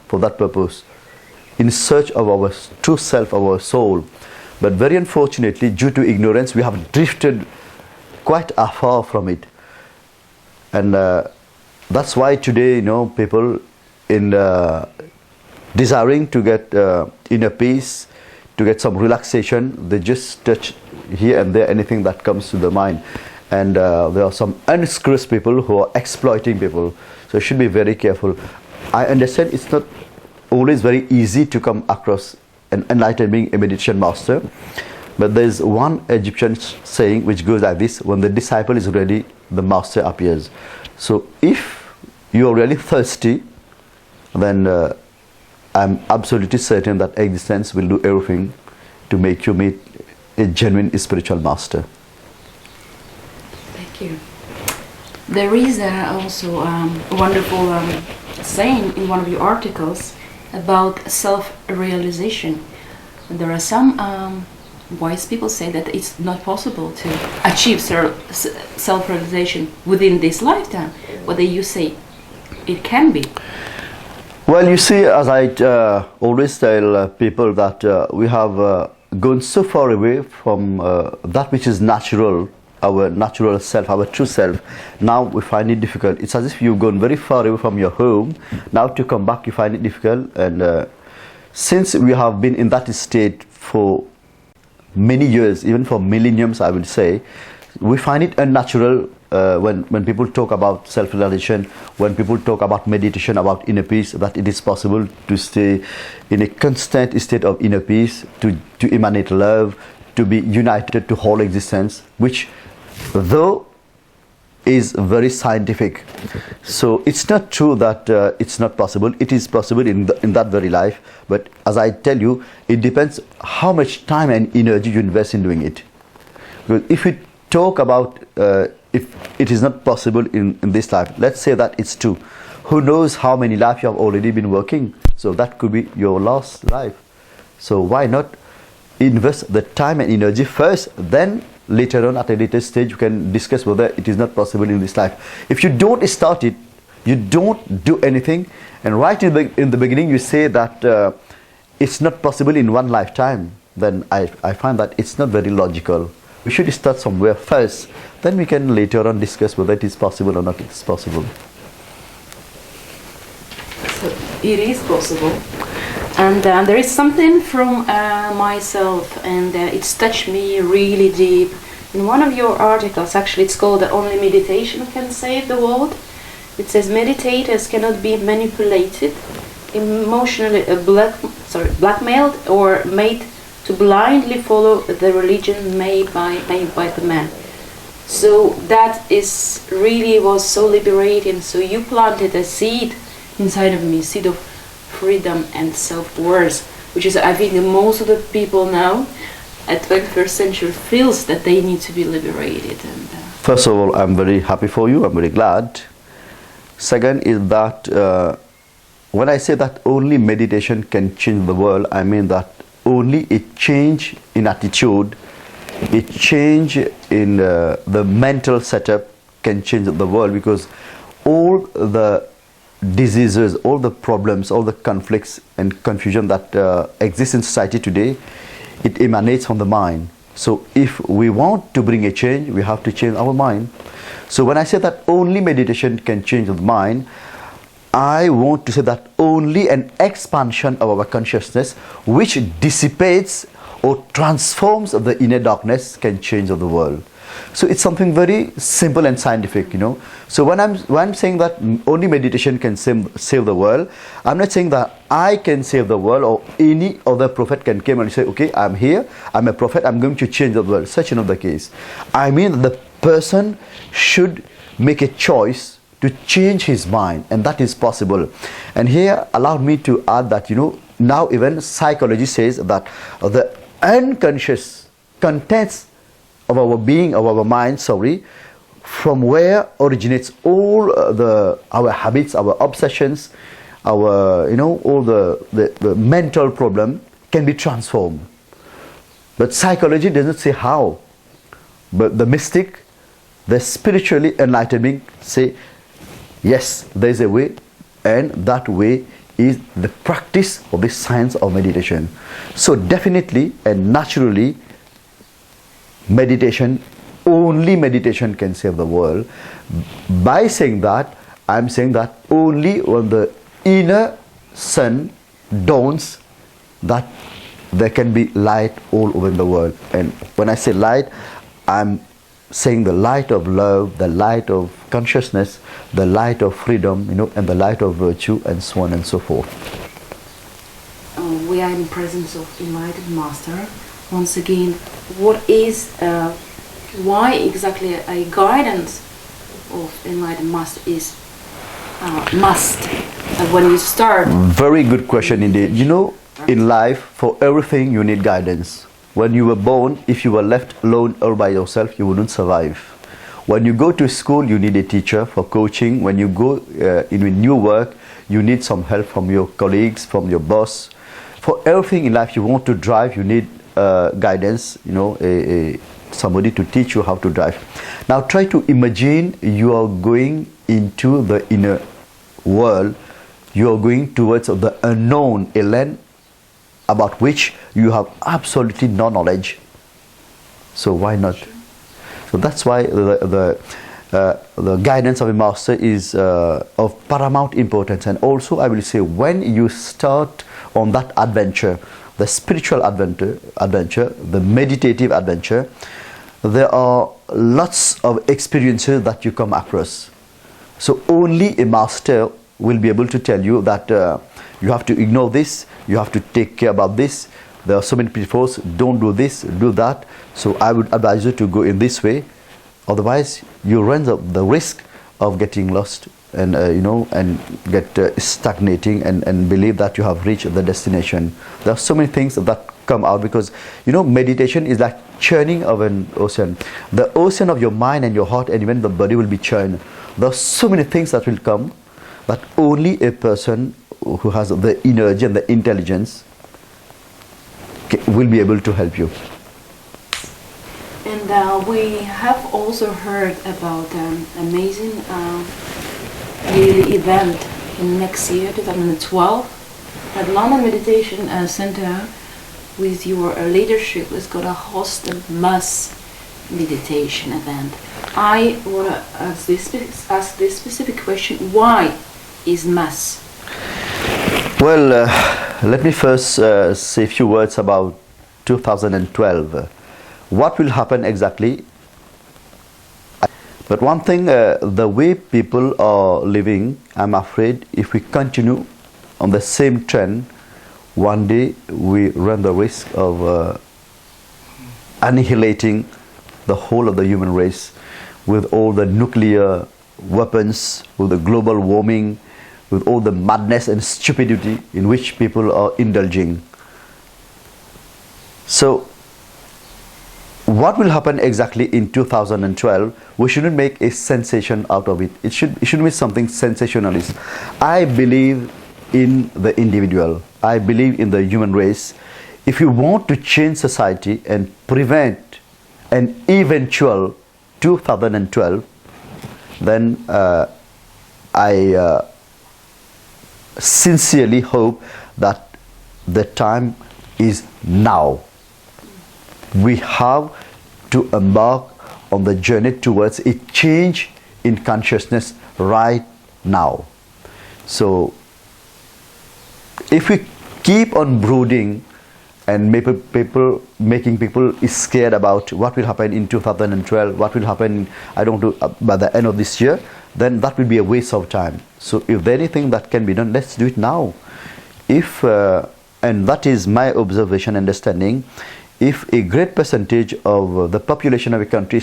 for that purpose, in search of our true self, our soul. But very unfortunately, due to ignorance, we have drifted quite far from it. And that's why today, people in desiring to get inner peace, to get some relaxation, they just touch here and there anything that comes to the mind. And there are some unscrupulous people who are exploiting people. So you should be very careful. I understand it's not always very easy to come across an enlightened being, a meditation master. But there is one Egyptian saying which goes like this: when the disciple is ready, the master appears. So if you are really thirsty, then I'm absolutely certain that existence will do everything to make you meet a genuine spiritual master. Thank you. There is also a wonderful saying in one of your articles about self-realization. There are some wise people say that it's not possible to achieve self-realization within this lifetime. Whether you say it can be. Well, you see, as I always tell people that we have gone so far away from that which is natural, our natural self, our true self. Now we find it difficult. It's as if you've gone very far away from your home. Now to come back, you find it difficult. And since we have been in that state for many years, even for millenniums, I would say, we find it unnatural when people talk about self-realization, when people talk about meditation, about inner peace, that it is possible to stay in a constant state of inner peace, to emanate love, to be united to whole existence, which though is very scientific. So it's not true that it's not possible. It is possible in that very life. But as I tell you, it depends how much time and energy you invest in doing it. Because if we talk about if it is not possible in this life, let's say that it's true. Who knows how many lives you have already been working? So that could be your last life. So why not invest the time and energy first, then later on at a later stage you can discuss whether it is not possible in this life. If you don't start it, you don't do anything, and right in the beginning you say that it's not possible in one lifetime, then I find that it's not very logical. We should start somewhere first, then we can later on discuss whether it is possible or not. It's possible. So it is possible. And there is something from myself, and it's touched me really deep. In one of your articles, actually it's called "Only Meditation Can Save the World." It says meditators cannot be manipulated, emotionally blackmailed, or made to blindly follow the religion made by the man. So that is really was so liberating. So you planted a seed inside of me, seed of freedom and self-worth, which is, I think, most of the people now at 21st century feels that they need to be liberated. And first of all, I'm very happy for you. I'm very glad. Second is that when I say that only meditation can change the world, I mean that only a change in attitude, a change in the mental setup can change the world, because all the diseases, all the problems, all the conflicts and confusion that exists in society today, it emanates from the mind. So if we want to bring a change, we have to change our mind. So when I say that only meditation can change the mind, I want to say that only an expansion of our consciousness which dissipates or transforms the inner darkness can change the world. So it's something very simple and scientific, So when I'm saying that only meditation can save the world, I'm not saying that I can save the world or any other prophet can come and say, okay, I'm here, I'm a prophet, I'm going to change the world. Such another case. I mean, the person should make a choice to change his mind, and that is possible. And here, allow me to add that, now even psychology says that the unconscious contents of our being, of our mind, from where originates all our habits, our obsessions, our all the mental problem can be transformed. But psychology doesn't say how. But the mystic, the spiritually enlightened being say, yes, there is a way, and that way is the practice of the science of meditation. So definitely and naturally, meditation, only meditation can save the world. By saying that, I'm saying that only when the inner sun dawns, that there can be light all over the world. And when I say light, I'm saying the light of love, the light of consciousness, the light of freedom, and the light of virtue, and so on and so forth. We are in the presence of Enlightened Master. Once again, why exactly a guidance of Enlightened Master is must when you start? Very good question indeed. In life, for everything you need guidance. When you were born, if you were left alone all by yourself, you wouldn't survive. When you go to school, you need a teacher for coaching. When you go in a new work, you need some help from your colleagues, from your boss. For everything in life, you want to drive, you need guidance, somebody to teach you how to drive. Now try to imagine you are going into the inner world. You are going towards the unknown, a land about which you have absolutely no knowledge. So why not? So that's why the guidance of a master is of paramount importance. And also I will say, when you start on that adventure, the spiritual adventure, the meditative adventure, there are lots of experiences that you come across. So only a master will be able to tell you that you have to ignore this, you have to take care about this, there are so many pitfalls, don't do this, do that. So I would advise you to go in this way, otherwise you run the risk of getting lost and and get stagnating and believe that you have reached the destination. There are so many things that come out, because meditation is like churning of an ocean. The ocean of your mind and your heart and even the body will be churned. There are so many things that will come, but only a person who has the energy and the intelligence will be able to help you. And we have also heard about an amazing yearly event in next year, 2012, at London Meditation Center. With your leadership, is going to host a mass meditation event. I want to ask this specific question: why is mass? Well, let me first say a few words about 2012. What will happen exactly? But one thing, the way people are living, I'm afraid if we continue on the same trend, one day we run the risk of annihilating the whole of the human race with all the nuclear weapons, with the global warming, with all the madness and stupidity in which people are indulging. So what will happen exactly in 2012? We shouldn't make a sensation out of it. It should be something sensationalist. I believe in the individual. I believe in the human race. If you want to change society and prevent an eventual 2012, then I sincerely hope that the time is now. We have to embark on the journey towards a change in consciousness right now. So if we keep on brooding and making people scared about what will happen in 2012, what will happen, I don't know, by the end of this year, then that will be a waste of time. So if there anything that can be done, let's do it now. If and that is my observation, understanding, if a great percentage of the population of a country